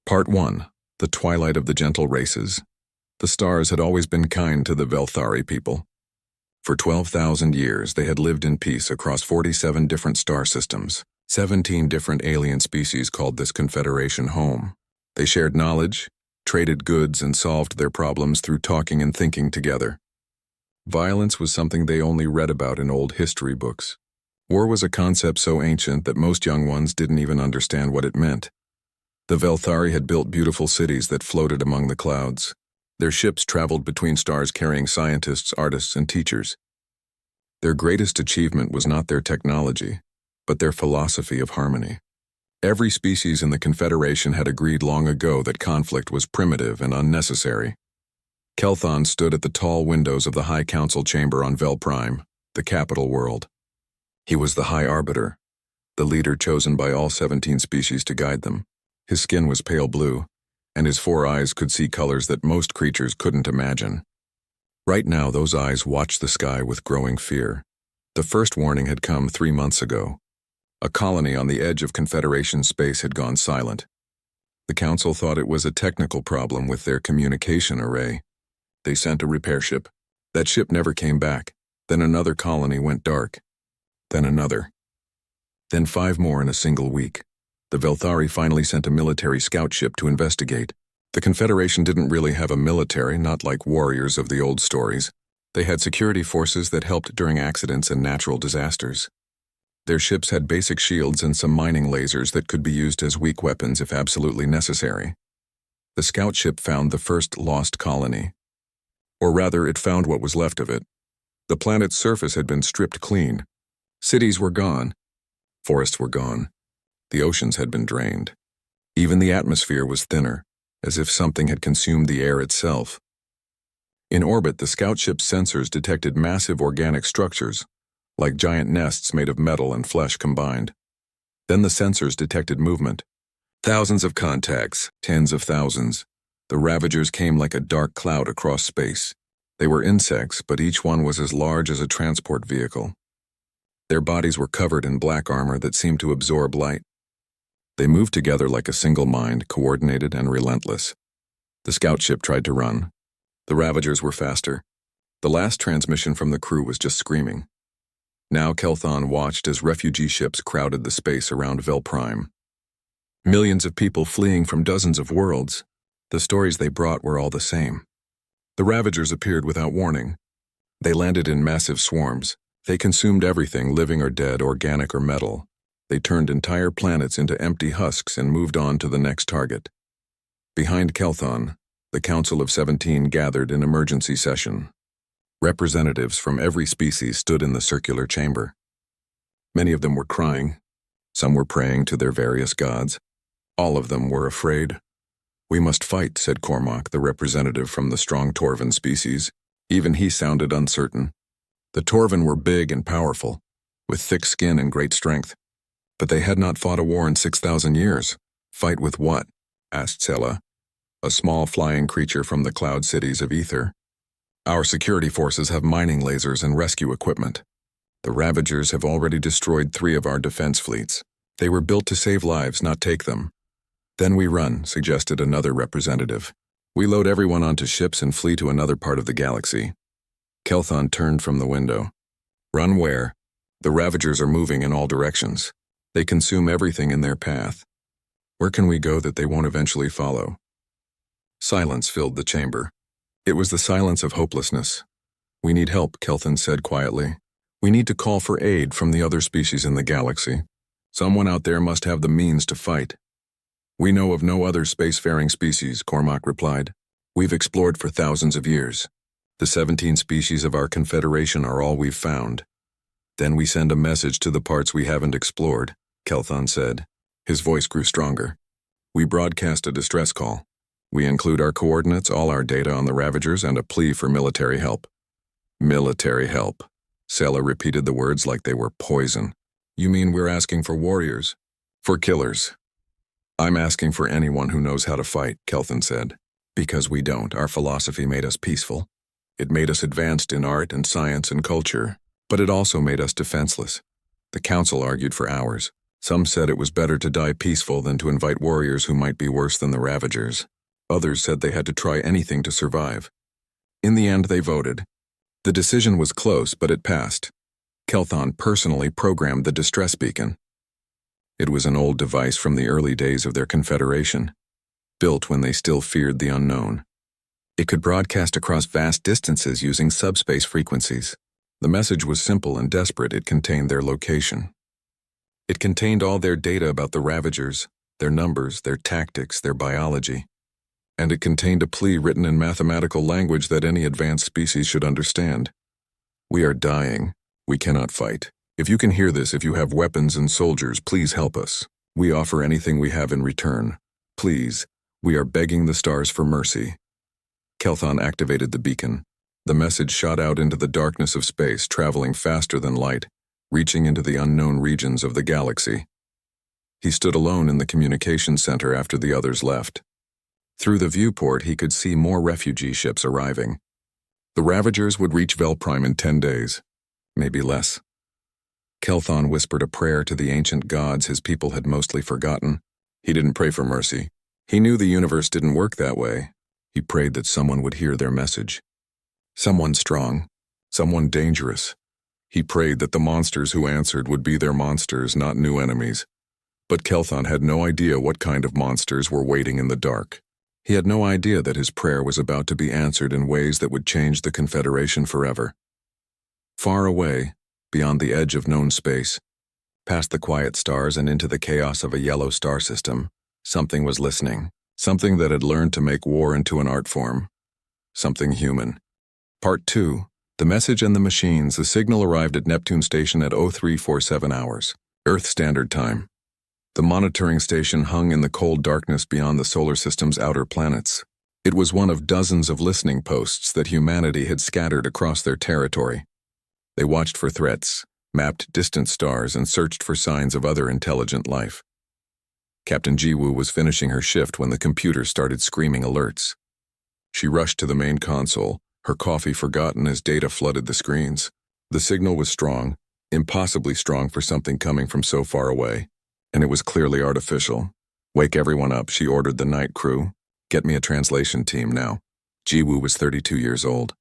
Part 1. The Twilight of the Gentle Races. The stars had always been kind to the Velthari people. For 12,000 years, they had lived in peace across 47 different star systems. 17 different alien species called this confederation home. They shared knowledge, traded goods, and solved their problems through talking and thinking together. Violence was something they only read about in old history books. War was a concept so ancient that most young ones didn't even understand what it meant. The Velthari had built beautiful cities that floated among the clouds. Their ships traveled between stars carrying scientists, artists, and teachers. Their greatest achievement was not their technology, but their philosophy of harmony. Every species in the Confederation had agreed long ago that conflict was primitive and unnecessary. Kelthon stood at the tall windows of the High Council chamber on Vel Prime, the capital world. He was the High Arbiter, the leader chosen by all 17 species to guide them. His skin was pale blue, and his 4 eyes could see colors that most creatures couldn't imagine. Right now, those eyes watched the sky with growing fear. The first warning had come 3 months ago. A colony on the edge of Confederation space had gone silent. The Council thought it was a technical problem with their communication array. They sent a repair ship. That ship never came back. Then another colony went dark. Then another. Then 5 more in a single week. The Velthari finally sent a military scout ship to investigate. The Confederation didn't really have a military, not like warriors of the old stories. They had security forces that helped during accidents and natural disasters. Their ships had basic shields and some mining lasers that could be used as weak weapons if absolutely necessary. The scout ship found the first lost colony. Or rather, it found what was left of it. The planet's surface had been stripped clean. Cities were gone. Forests were gone. The oceans had been drained. Even the atmosphere was thinner, as if something had consumed the air itself. In orbit, the scout ship's sensors detected massive organic structures, like giant nests made of metal and flesh combined. Then the sensors detected movement. Thousands of contacts, tens of thousands. The Ravagers came like a dark cloud across space. They were insects, but each one was as large as a transport vehicle. Their bodies were covered in black armor that seemed to absorb light. They moved together like a single mind, coordinated and relentless. The scout ship tried to run. The Ravagers were faster. The last transmission from the crew was just screaming. Now Kelthon watched as refugee ships crowded the space around Vel Prime. Millions of people fleeing from dozens of worlds. The stories they brought were all the same. The Ravagers appeared without warning. They landed in massive swarms. They consumed everything, living or dead, organic or metal. They turned entire planets into empty husks and moved on to the next target. Behind Kelthon, the Council of 17 gathered in emergency session. Representatives from every species stood in the circular chamber. Many of them were crying. Some were praying to their various gods. All of them were afraid. "We must fight," said Cormac, the representative from the strong Torvan species. Even he sounded uncertain. The Torvan were big and powerful, with thick skin and great strength. But they had not fought a war in 6,000 years. "Fight with what?" asked Sela, a small flying creature from the cloud cities of Ether. "Our security forces have mining lasers and rescue equipment. The Ravagers have already destroyed 3 of our defense fleets. They were built to save lives, not take them." "Then we run," suggested another representative. "We load everyone onto ships and flee to another part of the galaxy." Kelthon turned from the window. "Run where? The Ravagers are moving in all directions. They consume everything in their path. Where can we go that they won't eventually follow?" Silence filled the chamber. It was the silence of hopelessness. "We need help," Kelthon said quietly. "We need to call for aid from the other species in the galaxy. Someone out there must have the means to fight." "We know of no other spacefaring species," Cormac replied. "We've explored for thousands of years. The 17 species of our confederation are all we've found." "Then we send a message to the parts we haven't explored," Kelthon said. His voice grew stronger. "We broadcast a distress call. We include our coordinates, all our data on the Ravagers, and a plea for military help." "Military help." Sela repeated the words like they were poison. "You mean we're asking for warriors?" "For killers." "I'm asking for anyone who knows how to fight," Kelthon said. "Because we don't. Our philosophy made us peaceful. It made us advanced in art and science and culture, but it also made us defenseless." The Council argued for hours. Some said it was better to die peaceful than to invite warriors who might be worse than the Ravagers. Others said they had to try anything to survive. In the end, they voted. The decision was close, but it passed. Kelthon personally programmed the distress beacon. It was an old device from the early days of their confederation, built when they still feared the unknown. It could broadcast across vast distances using subspace frequencies. The message was simple and desperate. It contained their location. It contained all their data about the Ravagers, their numbers, their tactics, their biology. And it contained a plea written in mathematical language that any advanced species should understand. We are dying. We cannot fight. If you can hear this, if you have weapons and soldiers, please help us. We offer anything we have in return. Please, we are begging the stars for mercy. Kelthon activated the beacon. The message shot out into the darkness of space, traveling faster than light, reaching into the unknown regions of the galaxy. He stood alone in the communication center after the others left. Through the viewport, he could see more refugee ships arriving. The Ravagers would reach Velprime in 10 days, maybe less. Kelthon whispered a prayer to the ancient gods his people had mostly forgotten. He didn't pray for mercy. He knew the universe didn't work that way. He prayed that someone would hear their message. Someone strong, someone dangerous. He prayed that the monsters who answered would be their monsters, not new enemies. But Kelthon had no idea what kind of monsters were waiting in the dark. He had no idea that his prayer was about to be answered in ways that would change the Confederation forever. Far away, beyond the edge of known space, past the quiet stars and into the chaos of a yellow star system, something was listening, something that had learned to make war into an art form, something human. Part 2. The Message and the Machines. The signal arrived at Neptune Station at 0347 hours, Earth Standard Time. The monitoring station hung in the cold darkness beyond the solar system's outer planets. It was one of dozens of listening posts that humanity had scattered across their territory. They watched for threats, mapped distant stars, and searched for signs of other intelligent life. Captain Jiwoo was finishing her shift when the computer started screaming alerts. She rushed to the main console, her coffee forgotten as data flooded the screens. The signal was strong, impossibly strong for something coming from so far away, and it was clearly artificial. Wake everyone up, she ordered the night crew. Get me a translation team now. Jiwoo was 32 years old.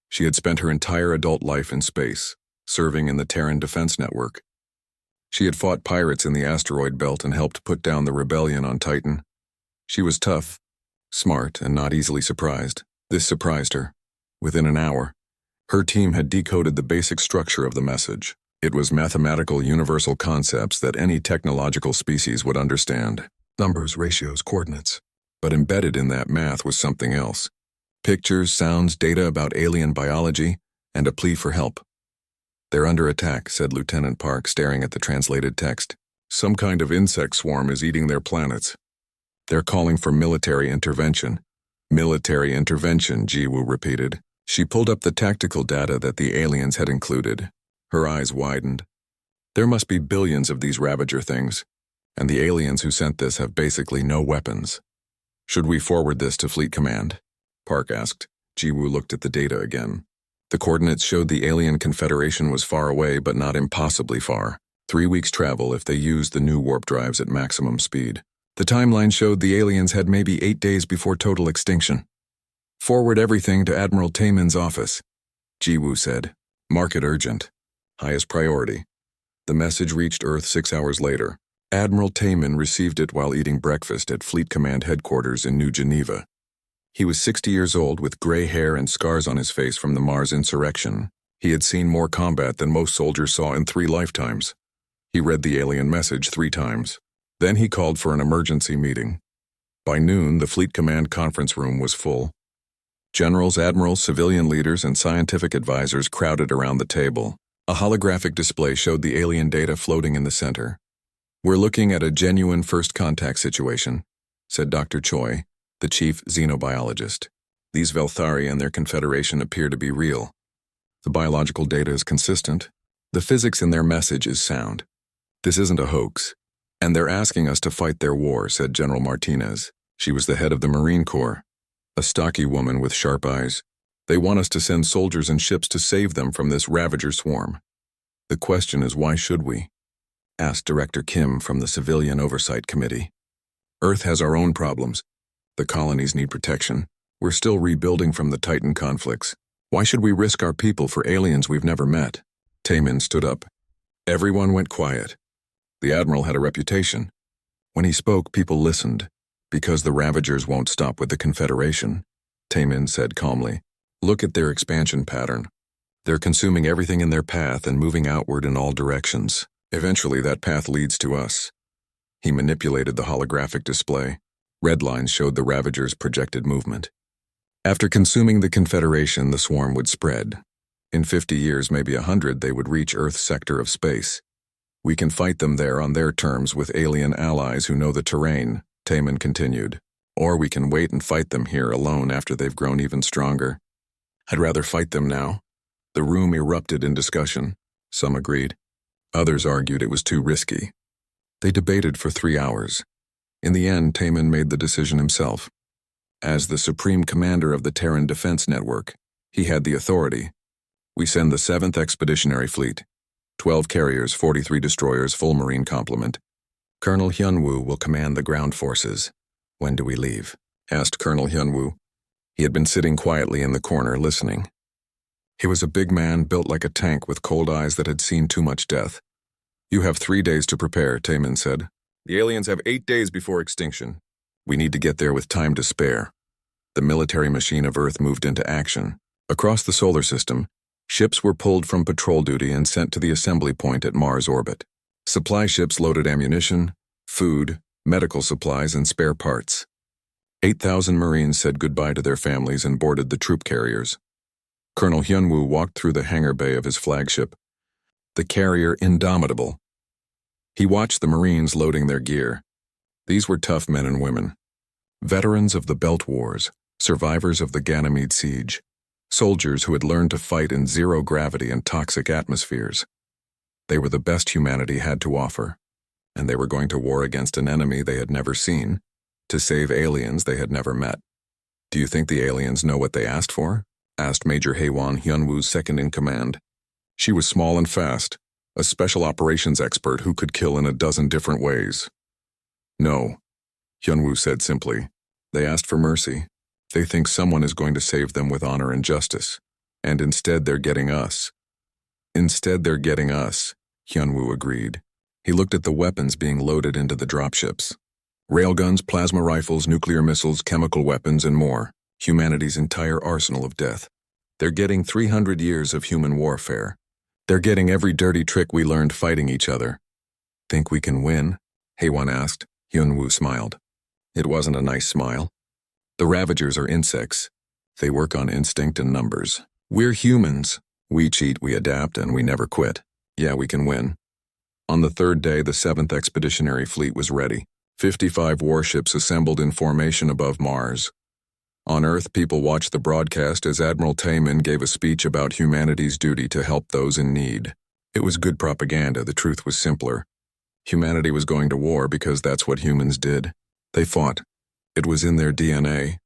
She had spent her entire adult life in space, serving in the Terran Defense Network. She had fought pirates in the asteroid belt and helped put down the rebellion on Titan. She was tough, smart, and not easily surprised. This surprised her. Within an hour, her team had decoded the basic structure of the message. It was mathematical universal concepts that any technological species would understand. Numbers, ratios, coordinates. But embedded in that math was something else. Pictures, sounds, data about alien biology, and a plea for help. They're under attack, said Lieutenant Park, staring at the translated text. Some kind of insect swarm is eating their planets. They're calling for military intervention. Military intervention, Jiwoo repeated. She pulled up the tactical data that the aliens had included. Her eyes widened. There must be billions of these Ravager things, and the aliens who sent this have basically no weapons. Should we forward this to Fleet Command? Park asked. Jiwoo looked at the data again. The coordinates showed the alien confederation was far away, but not impossibly far. 3 weeks' travel if they used the new warp drives at maximum speed. The timeline showed the aliens had maybe 8 days before total extinction. Forward everything to Admiral Taemin's office, Jiwoo said. Mark it urgent. Highest priority. The message reached Earth 6 hours later. Admiral Taemin received it while eating breakfast at Fleet Command headquarters in New Geneva. He was 60 years old with gray hair and scars on his face from the Mars insurrection. He had seen more combat than most soldiers saw in 3 lifetimes. He read the alien message 3 times. Then he called for an emergency meeting. By noon, the Fleet Command conference room was full. Generals, admirals, civilian leaders, and scientific advisors crowded around the table. A holographic display showed the alien data floating in the center. We're looking at a genuine first contact situation, said Dr. Choi, the chief xenobiologist. These Velthari and their confederation appear to be real. The biological data is consistent. The physics in their message is sound. This isn't a hoax. And they're asking us to fight their war, said General Martinez. She was the head of the Marine Corps, a stocky woman with sharp eyes. They want us to send soldiers and ships to save them from this Ravager swarm. The question is, why should we? asked Director Kim from the Civilian Oversight Committee. Earth has our own problems. The colonies need protection. We're still rebuilding from the Titan conflicts. Why should we risk our people for aliens we've never met? Taemin stood up. Everyone went quiet. The Admiral had a reputation. When he spoke, people listened. Because the Ravagers won't stop with the Confederation, Taemin said calmly. Look at their expansion pattern. They're consuming everything in their path and moving outward in all directions. Eventually, that path leads to us. He manipulated the holographic display. Red lines showed the Ravagers' projected movement. After consuming the Confederation, the swarm would spread. In 50 years, maybe 100, they would reach Earth's sector of space. We can fight them there on their terms with alien allies who know the terrain, Taemin continued. Or we can wait and fight them here alone after they've grown even stronger. I'd rather fight them now. The room erupted in discussion. Some agreed. Others argued it was too risky. They debated for 3 hours. In the end, Taemin made the decision himself. As the Supreme Commander of the Terran Defense Network, he had the authority. We send the 7th Expeditionary Fleet. 12 carriers, 43 destroyers, full marine complement. Colonel Hyunwoo will command the ground forces. When do we leave? Asked Colonel Hyunwoo. He had been sitting quietly in the corner, listening. He was a big man built like a tank with cold eyes that had seen too much death. You have 3 days to prepare, Taemin said. The aliens have 8 days before extinction. We need to get there with time to spare. The military machine of Earth moved into action. Across the solar system, ships were pulled from patrol duty and sent to the assembly point at Mars orbit. Supply ships loaded ammunition, food, medical supplies, and spare parts. 8,000 Marines said goodbye to their families and boarded the troop carriers. Colonel Hyunwoo walked through the hangar bay of his flagship, the carrier Indomitable. He watched the Marines loading their gear. These were tough men and women. Veterans of the Belt Wars, survivors of the Ganymede Siege, soldiers who had learned to fight in zero gravity and toxic atmospheres. They were the best humanity had to offer, and they were going to war against an enemy they had never seen, to save aliens they had never met. Do you think the aliens know what they asked for? Asked Major Haewon, Hyunwoo's second-in-command. She was small and fast, a special operations expert who could kill in a dozen different ways. No, Hyunwoo said simply. They asked for mercy. They think someone is going to save them with honor and justice, and instead they're getting us. Instead they're getting us, Hyunwoo agreed. He looked at the weapons being loaded into the dropships. Railguns, plasma rifles, nuclear missiles, chemical weapons, and more. Humanity's entire arsenal of death. They're getting 300 years of human warfare. They're getting every dirty trick we learned fighting each other. Think we can win? Haewon asked. Hyunwoo smiled. It wasn't a nice smile. The Ravagers are insects. They work on instinct and numbers. We're humans. We cheat, we adapt, and we never quit. Yeah, we can win. On the 3rd day, the 7th Expeditionary Fleet was ready. 55 warships assembled in formation above Mars. On Earth, people watched the broadcast as Admiral Taemin gave a speech about humanity's duty to help those in need. It was good propaganda. The truth was simpler. Humanity was going to war because that's what humans did. They fought. It was in their DNA,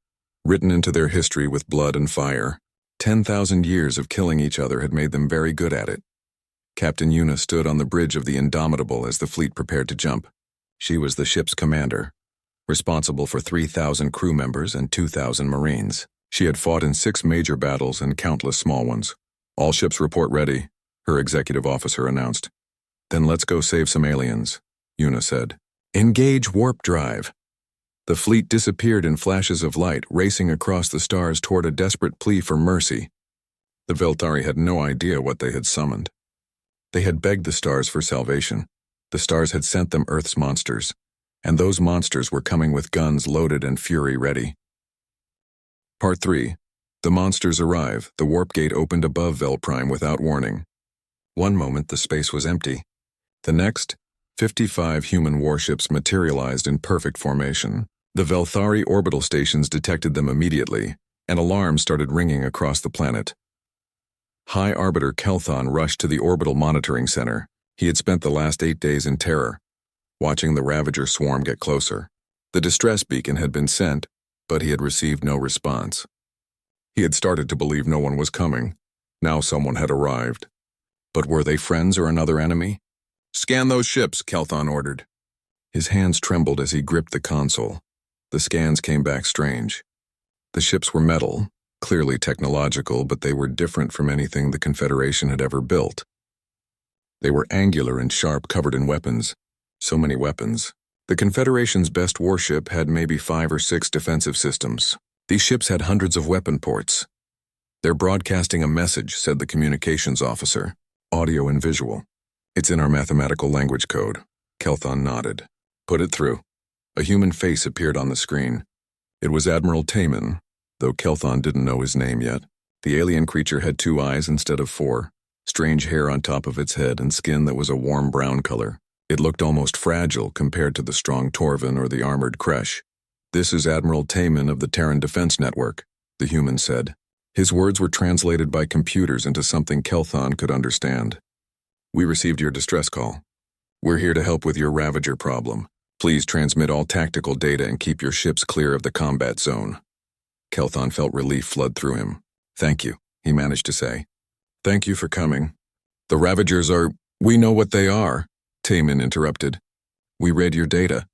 written into their history with blood and fire. 10,000 years of killing each other had made them very good at it. Captain Yuna stood on the bridge of the Indomitable as the fleet prepared to jump. She was the ship's commander, responsible for 3,000 crew members and 2,000 Marines. She had fought in 6 major battles and countless small ones. All ships report ready, her executive officer announced. Then let's go save some aliens, Yuna said. Engage warp drive. The fleet disappeared in flashes of light, racing across the stars toward a desperate plea for mercy. The Veltari had no idea what they had summoned. They had begged the stars for salvation. The stars had sent them Earth's monsters, and those monsters were coming with guns loaded and fury ready. Part 3. The monsters arrive. The warp gate opened above Vel Prime without warning. One moment the space was empty. The next, 55 human warships materialized in perfect formation. The Velthari orbital stations detected them immediately, and alarms started ringing across the planet. High Arbiter Kelthon rushed to the orbital monitoring center. He had spent the last 8 days in terror, watching the Ravager swarm get closer. The distress beacon had been sent, but he had received no response. He had started to believe no one was coming. Now someone had arrived. But were they friends or another enemy? Scan those ships, Kelthon ordered. His hands trembled as he gripped the console. The scans came back strange. The ships were metal, clearly technological, but they were different from anything the Confederation had ever built. They were angular and sharp, covered in weapons. So many weapons. The Confederation's best warship had maybe 5 or 6 defensive systems. These ships had hundreds of weapon ports. They're broadcasting a message, said the communications officer. Audio and visual. It's in our mathematical language code. Kelthon nodded. Put it through. A human face appeared on the screen. It was Admiral Taman, though Kelthon didn't know his name yet. The alien creature had 2 eyes instead of 4, strange hair on top of its head and skin that was a warm brown color. It looked almost fragile compared to the strong Torvin or the armored Kresh. This is Admiral Taman of the Terran Defense Network, the human said. His words were translated by computers into something Kelthon could understand. We received your distress call. We're here to help with your Ravager problem. Please transmit all tactical data and keep your ships clear of the combat zone. Kelthon felt relief flood through him. Thank you, he managed to say. Thank you for coming. The Ravagers are... We know what they are, Taman interrupted. We read your data.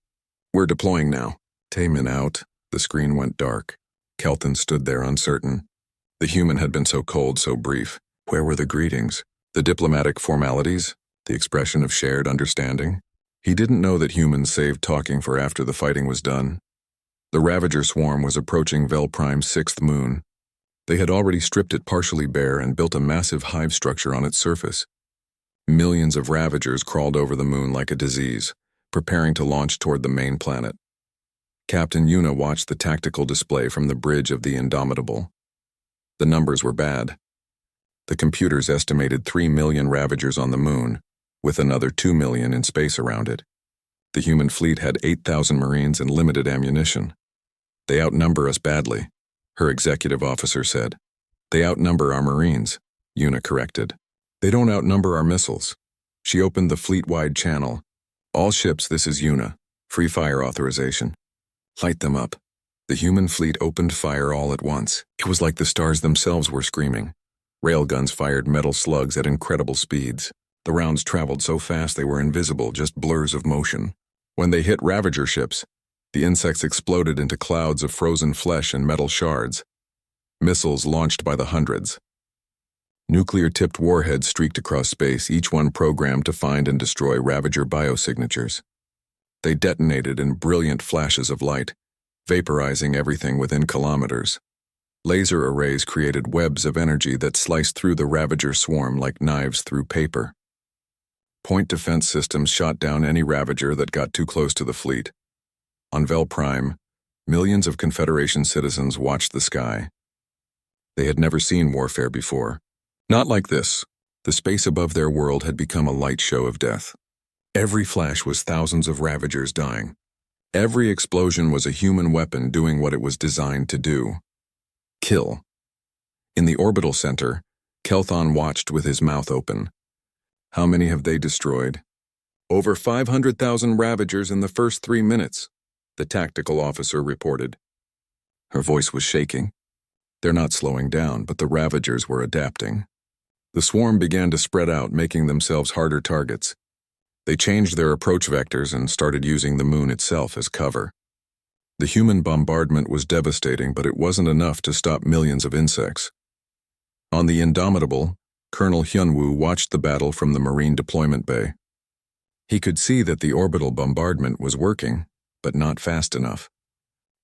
We're deploying now. Taman out. The screen went dark. Kelthon stood there uncertain. The human had been so cold, so brief. Where were the greetings? The diplomatic formalities? The expression of shared understanding? He didn't know that humans saved talking for after the fighting was done. The Ravager swarm was approaching Vel Prime's 6th moon. They had already stripped it partially bare and built a massive hive structure on its surface. Millions of Ravagers crawled over the moon like a disease, preparing to launch toward the main planet. Captain Yuna watched the tactical display from the bridge of the Indomitable. The numbers were bad. The computers estimated 3 million Ravagers on the moon, with another 2 million in space around it. The human fleet had 8,000 Marines and limited ammunition. They outnumber us badly, her executive officer said. They outnumber our Marines, Yuna corrected. They don't outnumber our missiles. She opened the fleet-wide channel. All ships, this is Yuna. Free fire authorization. Light them up. The human fleet opened fire all at once. It was like the stars themselves were screaming. Railguns fired metal slugs at incredible speeds. The rounds traveled so fast they were invisible, just blurs of motion. When they hit Ravager ships, the insects exploded into clouds of frozen flesh and metal shards. Missiles launched by the hundreds. Nuclear-tipped warheads streaked across space, each one programmed to find and destroy Ravager biosignatures. They detonated in brilliant flashes of light, vaporizing everything within kilometers. Laser arrays created webs of energy that sliced through the Ravager swarm like knives through paper. Point defense systems shot down any Ravager that got too close to the fleet. On Vel Prime, millions of Confederation citizens watched the sky. They had never seen warfare before. Not like this. The space above their world had become a light show of death. Every flash was thousands of Ravagers dying. Every explosion was a human weapon doing what it was designed to do. Kill. In the orbital center, Kelthon watched with his mouth open. How many have they destroyed? Over 500,000 Ravagers in the first 3 minutes, the tactical officer reported. Her voice was shaking. They're not slowing down, but the Ravagers were adapting. The swarm began to spread out, making themselves harder targets. They changed their approach vectors and started using the moon itself as cover. The human bombardment was devastating, but it wasn't enough to stop millions of insects. On the Indomitable, Colonel Hyunwoo watched the battle from the Marine deployment bay. He could see that the orbital bombardment was working, but not fast enough.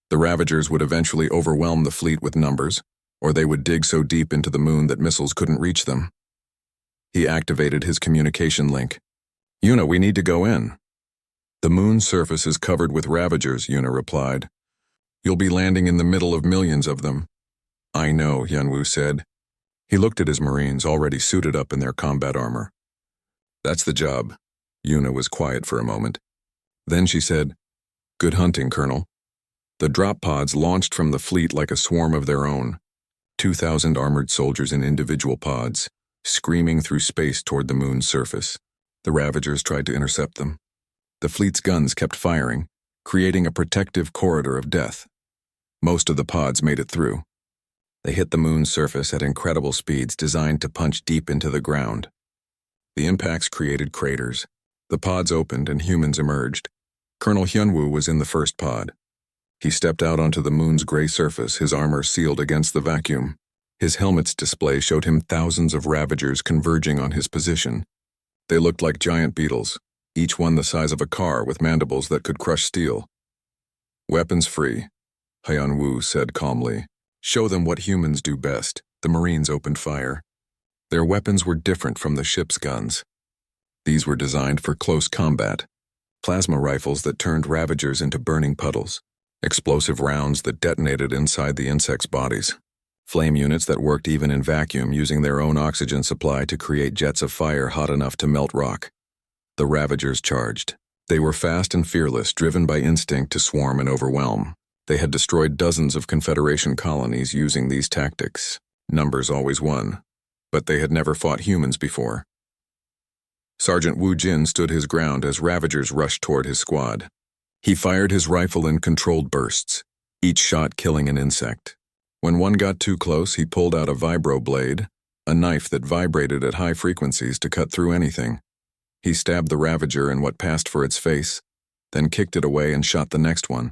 The Ravagers would eventually overwhelm the fleet with numbers, or they would dig so deep into the moon that missiles couldn't reach them. He activated his communication link. Yuna, we need to go in. The moon's surface is covered with Ravagers, Yuna replied. You'll be landing in the middle of millions of them. I know, Hyunwoo said. He looked at his Marines, already suited up in their combat armor. That's the job. Yuna was quiet for a moment. Then she said, Good hunting, Colonel. The drop pods launched from the fleet like a swarm of their own. 2,000 armored soldiers in individual pods, screaming through space toward the moon's surface. The Ravagers tried to intercept them. The fleet's guns kept firing, creating a protective corridor of death. Most of the pods made it through. They hit the moon's surface at incredible speeds designed to punch deep into the ground. The impacts created craters. The pods opened and humans emerged. Colonel Hyunwoo was in the first pod. He stepped out onto the moon's gray surface, his armor sealed against the vacuum. His helmet's display showed him thousands of Ravagers converging on his position. They looked like giant beetles, each one the size of a car with mandibles that could crush steel. "Weapons free," Hyunwoo said calmly. "Show them what humans do best." The Marines opened fire. Their weapons were different from the ship's guns. These were designed for close combat. Plasma rifles that turned Ravagers into burning puddles. Explosive rounds that detonated inside the insects' bodies. Flame units that worked even in vacuum, using their own oxygen supply to create jets of fire hot enough to melt rock. The Ravagers charged. They were fast and fearless, driven by instinct to swarm and overwhelm. They had destroyed dozens of Confederation colonies using these tactics. Numbers always won. But they had never fought humans before. Sergeant Wu Jin stood his ground as Ravagers rushed toward his squad. He fired his rifle in controlled bursts, each shot killing an insect. When one got too close, he pulled out a vibro blade, a knife that vibrated at high frequencies to cut through anything. He stabbed the Ravager in what passed for its face, then kicked it away and shot the next one.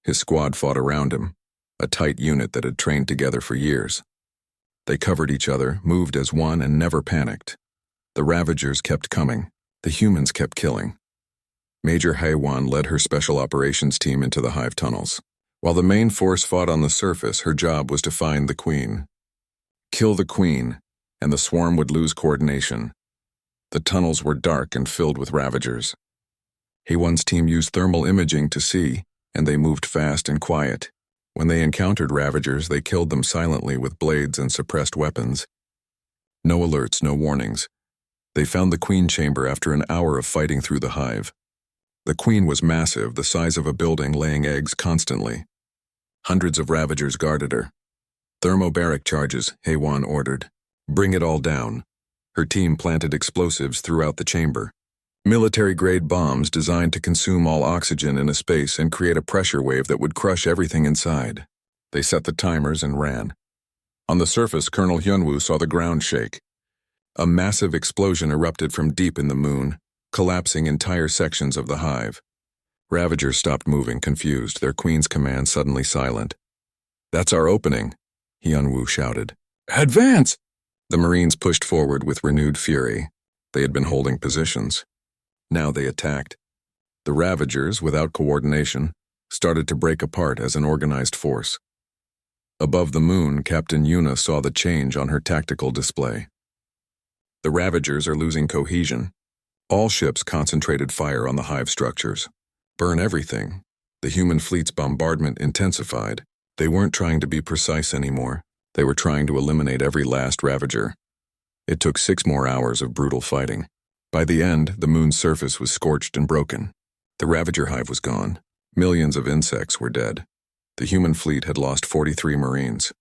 His squad fought around him, a tight unit that had trained together for years. They covered each other, moved as one, and never panicked. The Ravagers kept coming. The humans kept killing. Major Haewon led her special operations team into the hive tunnels. While the main force fought on the surface, her job was to find the Queen. Kill the Queen, and the swarm would lose coordination. The tunnels were dark and filled with Ravagers. Haewon's team used thermal imaging to see, and they moved fast and quiet. When they encountered Ravagers, they killed them silently with blades and suppressed weapons. No alerts, no warnings. They found the Queen chamber after an hour of fighting through the hive. The Queen was massive, the size of a building, laying eggs constantly. Hundreds of Ravagers guarded her. "Thermobaric charges," Haewon ordered. "Bring it all down." Her team planted explosives throughout the chamber. Military-grade bombs designed to consume all oxygen in a space and create a pressure wave that would crush everything inside. They set the timers and ran. On the surface, Colonel Hyunwoo saw the ground shake. A massive explosion erupted from deep in the moon, collapsing entire sections of the hive. Ravagers stopped moving, confused, their Queen's command suddenly silent. "That's our opening," Hyunwoo shouted. "Advance!" The Marines pushed forward with renewed fury. They had been holding positions. Now they attacked. The Ravagers, without coordination, started to break apart as an organized force. Above the moon, Captain Yuna saw the change on her tactical display. The Ravagers are losing cohesion. All ships concentrated fire on the hive structures. Burn everything. The human fleet's bombardment intensified. They weren't trying to be precise anymore. They were trying to eliminate every last Ravager. It took 6 more hours of brutal fighting. By the end, the moon's surface was scorched and broken. The Ravager hive was gone. Millions of insects were dead. The human fleet had lost 43 Marines.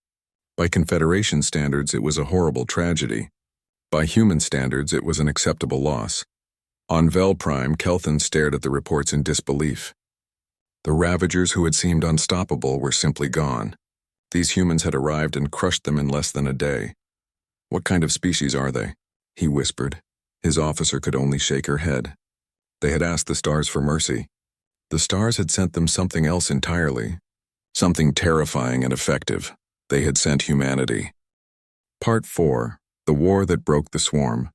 By Confederation standards, it was a horrible tragedy. By human standards, it was an acceptable loss. On Vel Prime, Kelthan stared at the reports in disbelief. The Ravagers who had seemed unstoppable were simply gone. These humans had arrived and crushed them in less than a day. "What kind of species are they?" he whispered. His officer could only shake her head. They had asked the stars for mercy. The stars had sent them something else entirely. Something terrifying and effective. They had sent humanity. Part 4. The War That Broke the Swarm.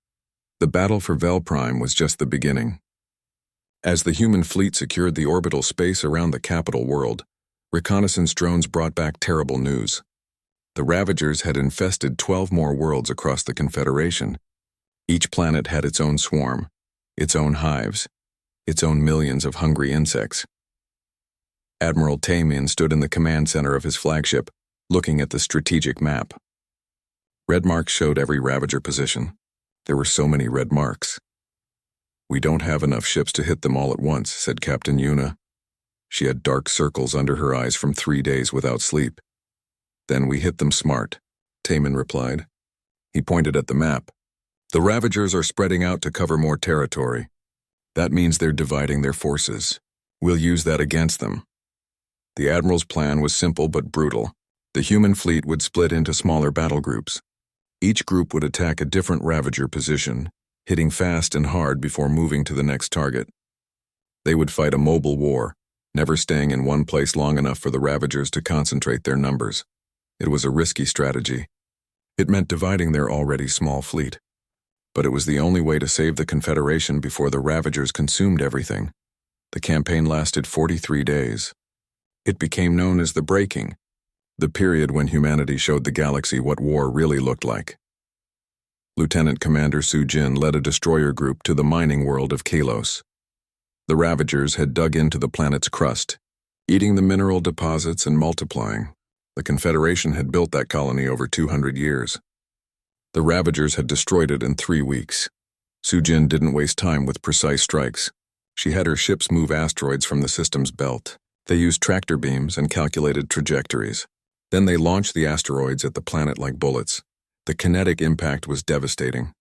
The battle for Vel Prime was just the beginning. As the human fleet secured the orbital space around the capital world, reconnaissance drones brought back terrible news. The Ravagers had infested 12 more worlds across the Confederation. Each planet had its own swarm, its own hives, its own millions of hungry insects. Admiral Taemin stood in the command center of his flagship, looking at the strategic map. Red marks showed every Ravager position. There were so many red marks. "We don't have enough ships to hit them all at once," said Captain Yuna. She had dark circles under her eyes from 3 days without sleep. "Then we hit them smart," Taemin replied. He pointed at the map. "The Ravagers are spreading out to cover more territory. That means they're dividing their forces. We'll use that against them." The Admiral's plan was simple but brutal. The human fleet would split into smaller battle groups. Each group would attack a different Ravager position, hitting fast and hard before moving to the next target. They would fight a mobile war, never staying in one place long enough for the Ravagers to concentrate their numbers. It was a risky strategy. It meant dividing their already small fleet. But it was the only way to save the Confederation before the Ravagers consumed everything. The campaign lasted 43 days. It became known as the Breaking, the period when humanity showed the galaxy what war really looked like. Lieutenant Commander Su Jin led a destroyer group to the mining world of Kalos. The Ravagers had dug into the planet's crust, eating the mineral deposits and multiplying. The Confederation had built that colony over 200 years. The Ravagers had destroyed it in 3 weeks. Su Jin didn't waste time with precise strikes. She had her ships move asteroids from the system's belt. They used tractor beams and calculated trajectories. Then they launched the asteroids at the planet like bullets. The kinetic impact was devastating.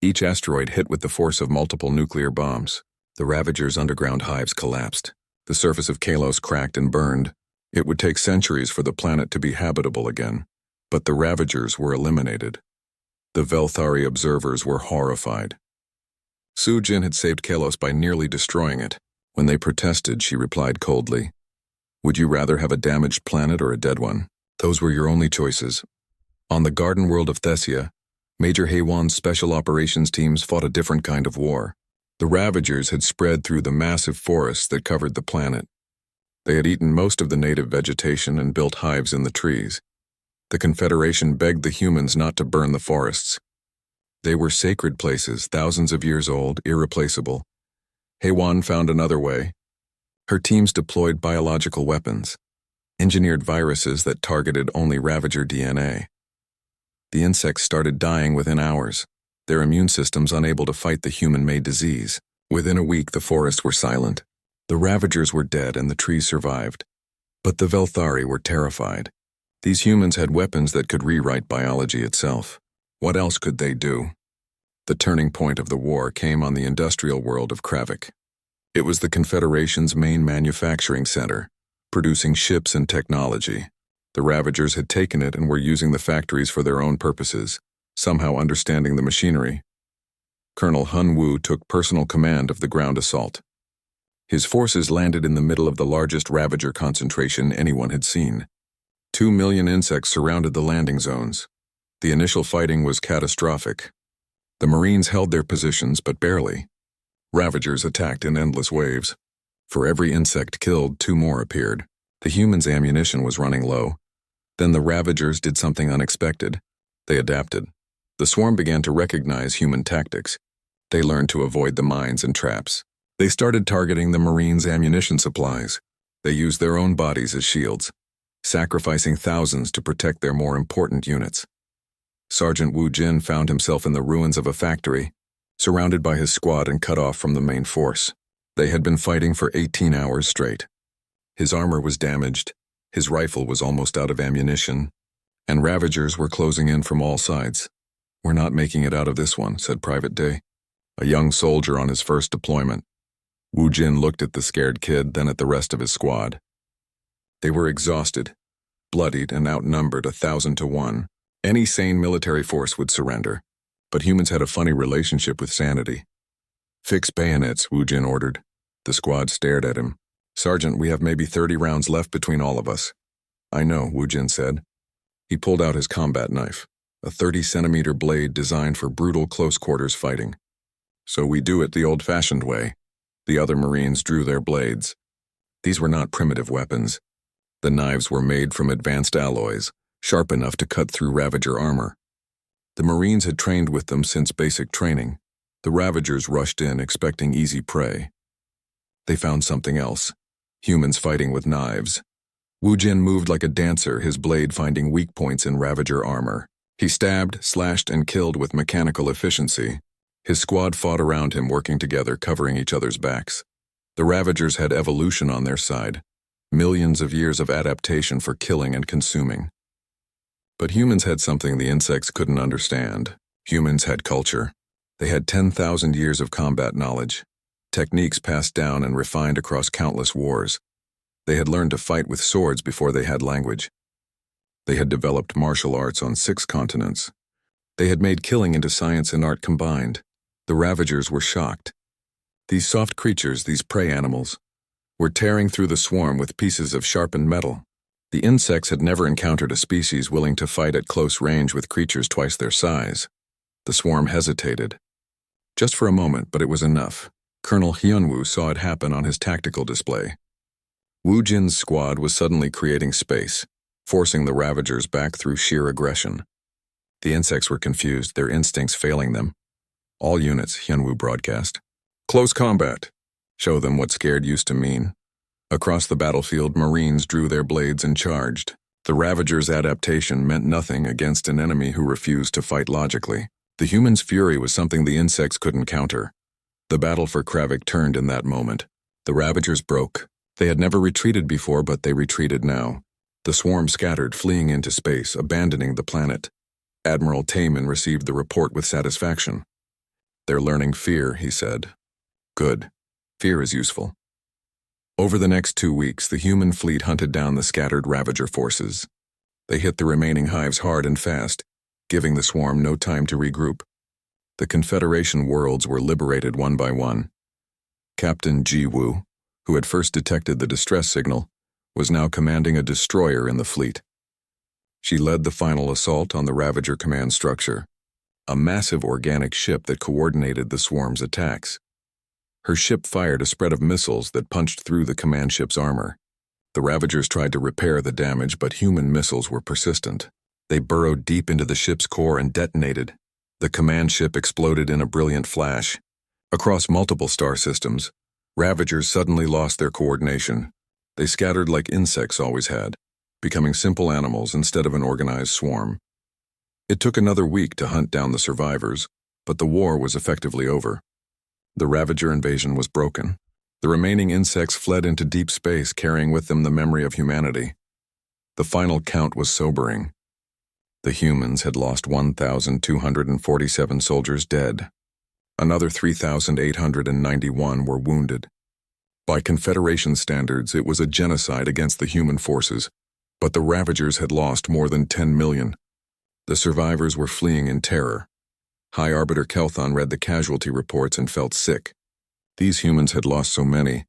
Each asteroid hit with the force of multiple nuclear bombs. The Ravagers' underground hives collapsed. The surface of Kalos cracked and burned. It would take centuries for the planet to be habitable again. But the Ravagers were eliminated. The Velthari observers were horrified. Su Jin had saved Kalos by nearly destroying it. When they protested, she replied coldly, "Would you rather have a damaged planet or a dead one? Those were your only choices." On the garden world of Thesia, Major Haywan's special operations teams fought a different kind of war. The Ravagers had spread through the massive forests that covered the planet. They had eaten most of the native vegetation and built hives in the trees. The Confederation begged the humans not to burn the forests. They were sacred places, thousands of years old, irreplaceable. Haywan found another way. Her teams deployed biological weapons, engineered viruses that targeted only Ravager DNA. The insects started dying within hours, their immune systems unable to fight the human-made disease. Within a week, the forests were silent. The Ravagers were dead and the trees survived. But the Velthari were terrified. These humans had weapons that could rewrite biology itself. What else could they do? The turning point of the war came on the industrial world of Kravik. It was the Confederation's main manufacturing center, producing ships and technology. The Ravagers had taken it and were using the factories for their own purposes, somehow understanding the machinery. Colonel Hun Wu took personal command of the ground assault. His forces landed in the middle of the largest Ravager concentration anyone had seen. 2 million insects surrounded the landing zones. The initial fighting was catastrophic. The Marines held their positions, but barely. Ravagers attacked in endless waves. For every insect killed, 2 more appeared. The humans' ammunition was running low. Then the Ravagers did something unexpected. They adapted. The swarm began to recognize human tactics. They learned to avoid the mines and traps. They started targeting the Marines' ammunition supplies. They used their own bodies as shields, sacrificing thousands to protect their more important units. Sergeant Wu Jin found himself in the ruins of a factory, surrounded by his squad and cut off from the main force. They had been fighting for 18 hours straight. His armor was damaged, his rifle was almost out of ammunition, and Ravagers were closing in from all sides. "We're not making it out of this one," said Private Day, a young soldier on his first deployment. Wu Jin looked at the scared kid, then at the rest of his squad. They were exhausted, bloodied, and outnumbered 1,000 to 1. Any sane military force would surrender, but humans had a funny relationship with sanity. "Fix bayonets," Wu Jin ordered. The squad stared at him. "Sergeant, we have maybe 30 rounds left between all of us." "I know," Wu Jin said. He pulled out his combat knife, a 30-centimeter blade designed for brutal close-quarters fighting. "So we do it the old-fashioned way." The other Marines drew their blades. These were not primitive weapons. The knives were made from advanced alloys, sharp enough to cut through Ravager armor. The Marines had trained with them since basic training. The Ravagers rushed in expecting easy prey. They found something else, humans fighting with knives. Wu Jin moved like a dancer, his blade finding weak points in Ravager armor. He stabbed, slashed, and killed with mechanical efficiency. His squad fought around him, working together, covering each other's backs. The Ravagers had evolution on their side, millions of years of adaptation for killing and consuming. But humans had something the insects couldn't understand. Humans had culture. They had 10,000 years of combat knowledge, techniques passed down and refined across countless wars. They had learned to fight with swords before they had language. They had developed martial arts on 6 continents. They had made killing into science and art combined. The Ravagers were shocked. These soft creatures, these prey animals, were tearing through the swarm with pieces of sharpened metal. The insects had never encountered a species willing to fight at close range with creatures twice their size. The swarm hesitated. Just for a moment, but it was enough. Colonel Hyunwoo saw it happen on his tactical display. Woo Jin's squad was suddenly creating space, forcing the Ravagers back through sheer aggression. The insects were confused, their instincts failing them. All units, Hyunwoo broadcast. Close combat. Show them what scared used to mean. Across the battlefield, Marines drew their blades and charged. The Ravagers' adaptation meant nothing against an enemy who refused to fight logically. The humans' fury was something the insects couldn't counter. The battle for Kravik turned in that moment. The Ravagers broke. They had never retreated before, but they retreated now. The swarm scattered, fleeing into space, abandoning the planet. Admiral Taemin received the report with satisfaction. They're learning fear, he said. Good. Fear is useful. Over the next 2 weeks, the human fleet hunted down the scattered Ravager forces. They hit the remaining hives hard and fast, giving the swarm no time to regroup. The Confederation worlds were liberated one by one. Captain Ji-woo, who had first detected the distress signal, was now commanding a destroyer in the fleet. She led the final assault on the Ravager command structure, a massive organic ship that coordinated the swarm's attacks. Her ship fired a spread of missiles that punched through the command ship's armor. The Ravagers tried to repair the damage, but human missiles were persistent. They burrowed deep into the ship's core and detonated. The command ship exploded in a brilliant flash. Across multiple star systems, Ravagers suddenly lost their coordination. They scattered like insects always had, becoming simple animals instead of an organized swarm. It took another week to hunt down the survivors, but the war was effectively over. The Ravager invasion was broken. The remaining insects fled into deep space, carrying with them the memory of humanity. The final count was sobering. The humans had lost 1,247 soldiers dead. Another 3,891 were wounded. By Confederation standards, it was a genocide against the human forces, but the Ravagers had lost more than 10 million. The survivors were fleeing in terror. High Arbiter Kelthon read the casualty reports and felt sick. These humans had lost so many,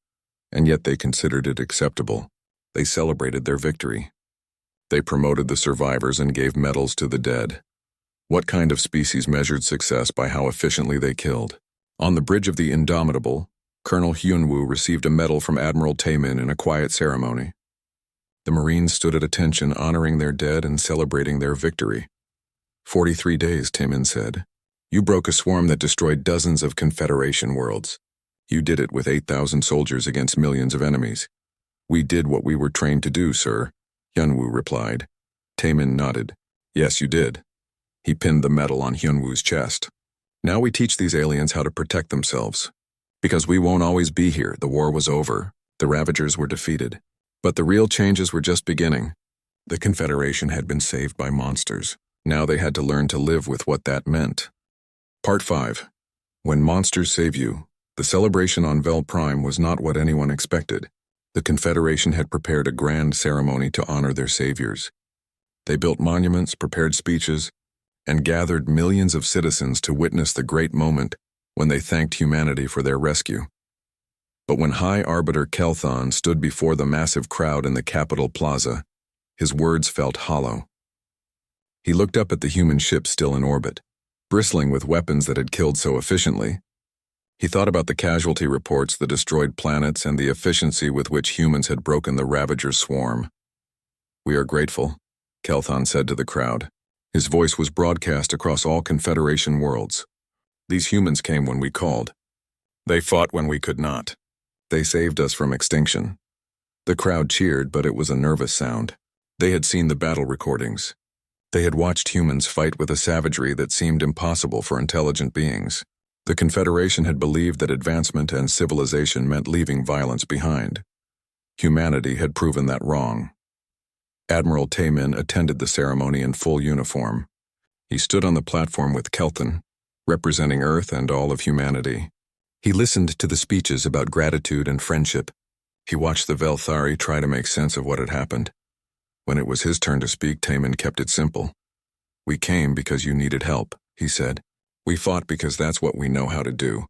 and yet they considered it acceptable. They celebrated their victory. They promoted the survivors and gave medals to the dead. What kind of species measured success by how efficiently they killed? On the bridge of the Indomitable, Colonel Hyunwoo received a medal from Admiral Taemin in a quiet ceremony. The Marines stood at attention, honoring their dead and celebrating their victory. 43 days, Taemin said. You broke a swarm that destroyed dozens of Confederation worlds. You did it with 8,000 soldiers against millions of enemies. We did what we were trained to do, sir, Hyunwoo replied. Taemin nodded. Yes, you did. He pinned the medal on Hyunwoo's chest. Now we teach these aliens how to protect themselves. Because we won't always be here, the war was over. The Ravagers were defeated. But the real changes were just beginning. The Confederation had been saved by monsters. Now they had to learn to live with what that meant. Part 5. When monsters save you. The celebration on Vel Prime was not what anyone expected. The Confederation had prepared a grand ceremony to honor their saviors. They built monuments, prepared speeches, and gathered millions of citizens to witness the great moment when they thanked humanity for their rescue. But when High Arbiter Kelthon stood before the massive crowd in the Capitol Plaza, his words felt hollow. He looked up at the human ship still in orbit, bristling with weapons that had killed so efficiently. He thought about the casualty reports, the destroyed planets, and the efficiency with which humans had broken the Ravager swarm. We are grateful, Kelthon said to the crowd. His voice was broadcast across all Confederation worlds. These humans came when we called. They fought when we could not. They saved us from extinction. The crowd cheered, but it was a nervous sound. They had seen the battle recordings. They had watched humans fight with a savagery that seemed impossible for intelligent beings. The Confederation had believed that advancement and civilization meant leaving violence behind. Humanity had proven that wrong. Admiral Taemin attended the ceremony in full uniform. He stood on the platform with Kelthon, representing Earth and all of humanity. He listened to the speeches about gratitude and friendship. He watched the Velthari try to make sense of what had happened. When it was his turn to speak, Taemin kept it simple. We came because you needed help, he said. We fought because that's what we know how to do.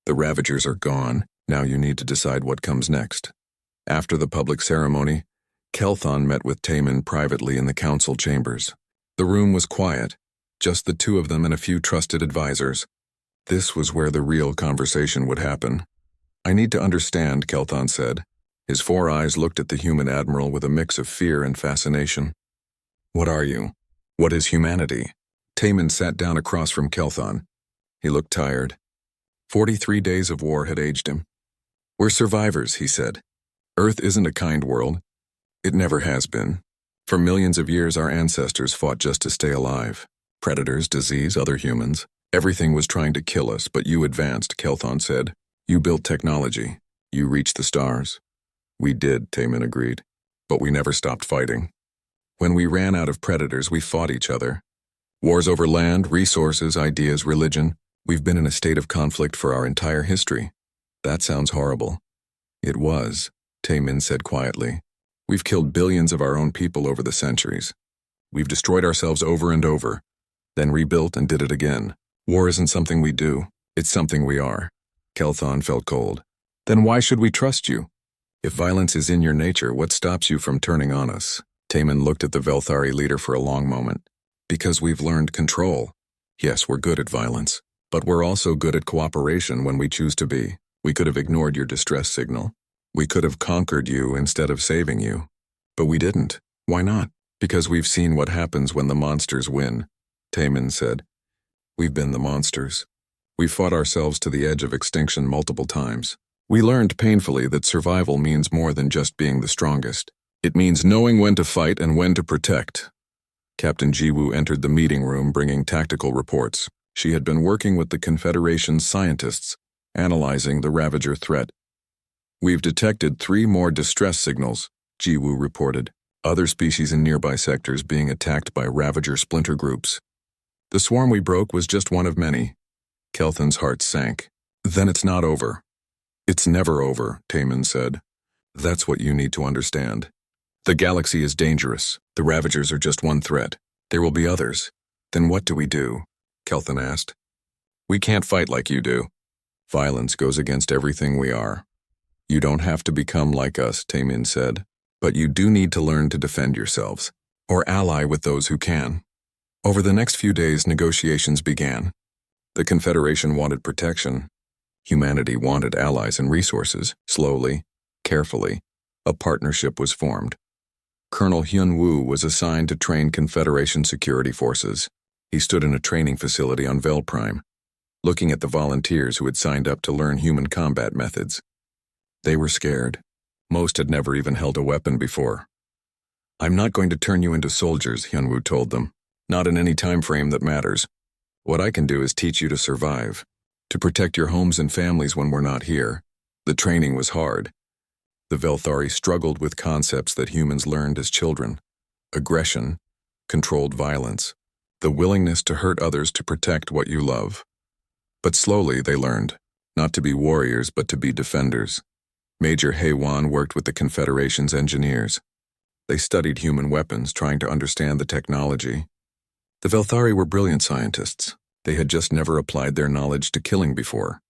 The Ravagers are gone. Now you need to decide what comes next. After the public ceremony, Kelthon met with Taman privately in the council chambers. The room was quiet, just the two of them and a few trusted advisors. This was where the real conversation would happen. I need to understand, Kelthon said. His four eyes looked at the human admiral with a mix of fear and fascination. What are you? What is humanity? Taman sat down across from Kelthon. He looked tired. 43 days of war had aged him. We're survivors, he said. Earth isn't a kind world. It never has been. For millions of years our ancestors fought just to stay alive. Predators, disease, other humans. Everything was trying to kill us, but you advanced, Kelthon said. You built technology. You reached the stars. We did, Taman agreed. But we never stopped fighting. When we ran out of predators, we fought each other. Wars over land, resources, ideas, religion. We've been in a state of conflict for our entire history. That sounds horrible. It was, Taman said quietly. We've killed billions of our own people over the centuries. We've destroyed ourselves over and over, then rebuilt and did it again. War isn't something we do, it's something we are. Kelthon felt cold. Then why should we trust you? If violence is in your nature, what stops you from turning on us? Taman looked at the Velthari leader for a long moment. Because we've learned control. Yes, we're good at violence, but we're also good at cooperation when we choose to be. We could have ignored your distress signal. We could have conquered you instead of saving you. But we didn't. Why not? Because we've seen what happens when the monsters win, Taman said. We've been the monsters. We fought ourselves to the edge of extinction multiple times. We learned painfully that survival means more than just being the strongest. It means knowing when to fight and when to protect. Captain Jiwoo entered the meeting room bringing tactical reports. She had been working with the Confederation's scientists, analyzing the Ravager threat. We've detected 3 more distress signals, Jiwoo reported, other species in nearby sectors being attacked by Ravager splinter groups. The swarm we broke was just one of many. Kelthon's heart sank. Then it's not over. It's never over, Taman said. That's what you need to understand. The galaxy is dangerous. The Ravagers are just one threat. There will be others. Then what do we do? Kelthon asked. We can't fight like you do. Violence goes against everything we are. You don't have to become like us, Taman said, but you do need to learn to defend yourselves, or ally with those who can. Over the next few days, negotiations began. The Confederation wanted protection. Humanity wanted allies and resources. Slowly, carefully, a partnership was formed. Colonel Hyun-woo was assigned to train Confederation security forces. He stood in a training facility on Velprime, looking at the volunteers who had signed up to learn human combat methods. They were scared. Most had never even held a weapon before. I'm not going to turn you into soldiers, Hyun-woo told them. Not in any time frame that matters. What I can do is teach you to survive, to protect your homes and families when we're not here. The training was hard. The Velthari struggled with concepts that humans learned as children. Aggression, controlled violence, the willingness to hurt others to protect what you love. But slowly they learned, not to be warriors but to be defenders. Major Haewon worked with the Confederation's engineers. They studied human weapons, trying to understand the technology. The Velthari were brilliant scientists. They had just never applied their knowledge to killing before.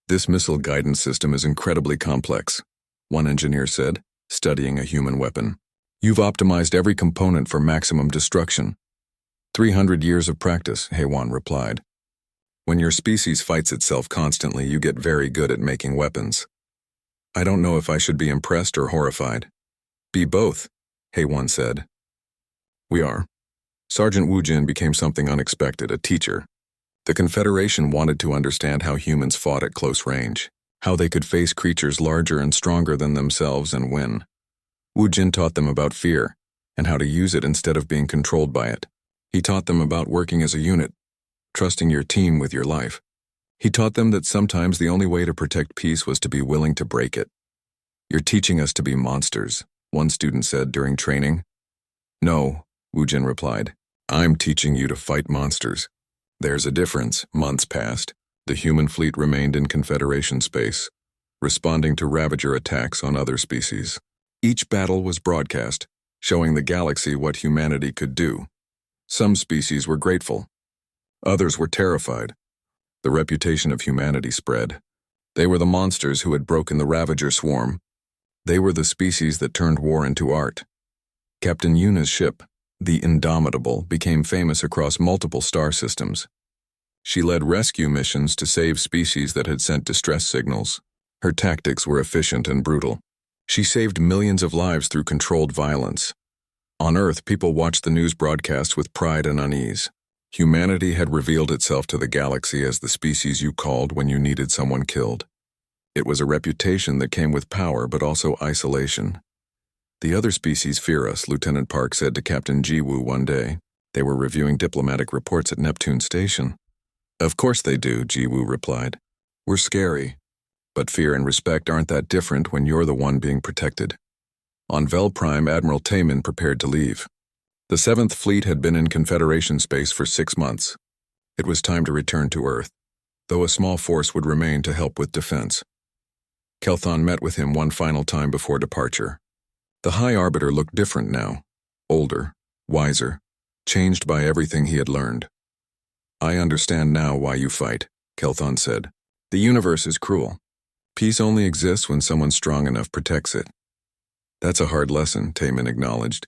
This missile guidance system is incredibly complex, one engineer said, studying a human weapon. You've optimized every component for maximum destruction. 300 years of practice, Haewon replied. When your species fights itself constantly, you get very good at making weapons. I don't know if I should be impressed or horrified. Be both, Haewon said. We are. Sergeant Woojin became something unexpected, a teacher. The Confederation wanted to understand how humans fought at close range, how they could face creatures larger and stronger than themselves and win. Woojin taught them about fear, and how to use it instead of being controlled by it. He taught them about working as a unit, trusting your team with your life. He taught them that sometimes the only way to protect peace was to be willing to break it. You're teaching us to be monsters, one student said during training. No, Woojin replied. I'm teaching you to fight monsters. There's a difference. Months passed. The human fleet remained in Confederation space, responding to Ravager attacks on other species. Each battle was broadcast, showing the galaxy what humanity could do. Some species were grateful. Others were terrified. The reputation of humanity spread. They were the monsters who had broken the Ravager swarm. They were the species that turned war into art. Captain Yuna's ship, the Indomitable, became famous across multiple star systems. She led rescue missions to save species that had sent distress signals. Her tactics were efficient and brutal. She saved millions of lives through controlled violence. On Earth, people watched the news broadcasts with pride and unease. Humanity had revealed itself to the galaxy as the species you called when you needed someone killed. It was a reputation that came with power but also isolation. The other species fear us, Lieutenant Park said to Captain Jiwoo one day. They were reviewing diplomatic reports at Neptune Station. Of course they do, Jiwoo replied. We're scary. But fear and respect aren't that different when you're the one being protected. On Vel Prime, Admiral Taemin prepared to leave. The 7th Fleet had been in Confederation space for 6 months. It was time to return to Earth, though a small force would remain to help with defense. Kelthon met with him one final time before departure. The High Arbiter looked different now, older, wiser, changed by everything he had learned. I understand now why you fight, Kelthon said. The universe is cruel. Peace only exists when someone strong enough protects it. That's a hard lesson, Taemin acknowledged.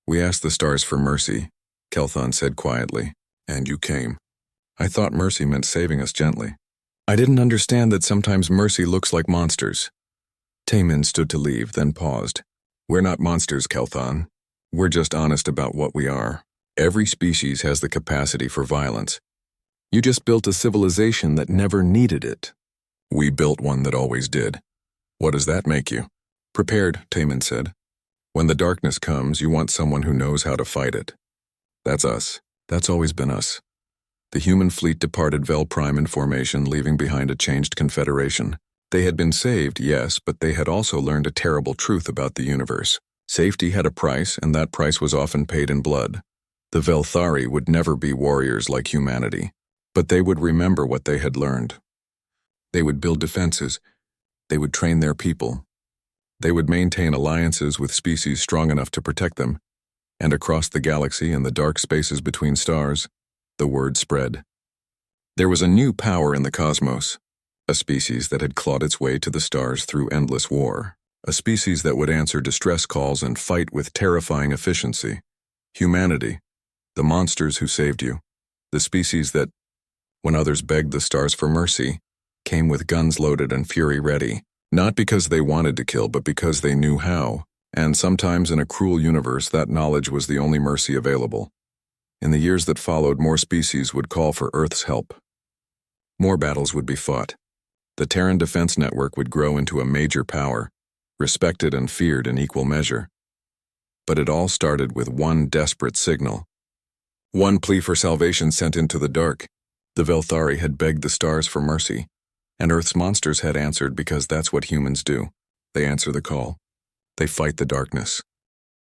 We asked the stars for mercy, Kelthon said quietly, and you came. I thought mercy meant saving us gently. I didn't understand that sometimes mercy looks like monsters. Taemin stood to leave, then paused. We're not monsters, Kelthon. We're just honest about what we are. Every species has the capacity for violence. You just built a civilization that never needed it. We built one that always did. What does that make you? Prepared, Taemin said. When the darkness comes, you want someone who knows how to fight it. That's us. That's always been us. The human fleet departed Vel Prime in formation, leaving behind a changed confederation. They had been saved, yes, but they had also learned a terrible truth about the universe. Safety had a price, and that price was often paid in blood. The Velthari would never be warriors like humanity, but they would remember what they had learned. They would build defenses. They would train their people. They would maintain alliances with species strong enough to protect them, and across the galaxy and the dark spaces between stars, the word spread. There was a new power in the cosmos, a species that had clawed its way to the stars through endless war, a species that would answer distress calls and fight with terrifying efficiency. Humanity, the monsters who saved you, the species that, when others begged the stars for mercy, came with guns loaded and fury ready, not because they wanted to kill, but because they knew how, and sometimes in a cruel universe that knowledge was the only mercy available. In the years that followed, more species would call for Earth's help. More battles would be fought. The Terran Defense Network would grow into a major power, respected and feared in equal measure. But it all started with one desperate signal. One plea for salvation sent into the dark. The Velthari had begged the stars for mercy, and Earth's monsters had answered because that's what humans do. They answer the call. They fight the darkness.